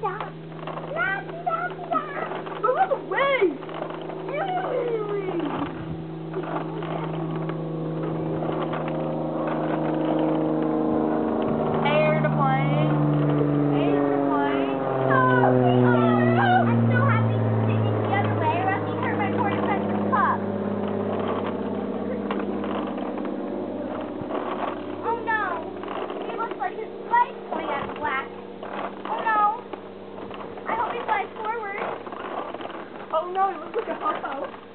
La-di-da. La-di-da-di-da. Move out of the way! Airplane. Airplane. I'm so happy to sit in the other way, or else you hurt my poor defensive pup. Oh no. He looks like his legs going out of whack. Oh no. I hope he flies forward. Oh no, it looks like a ho-ho.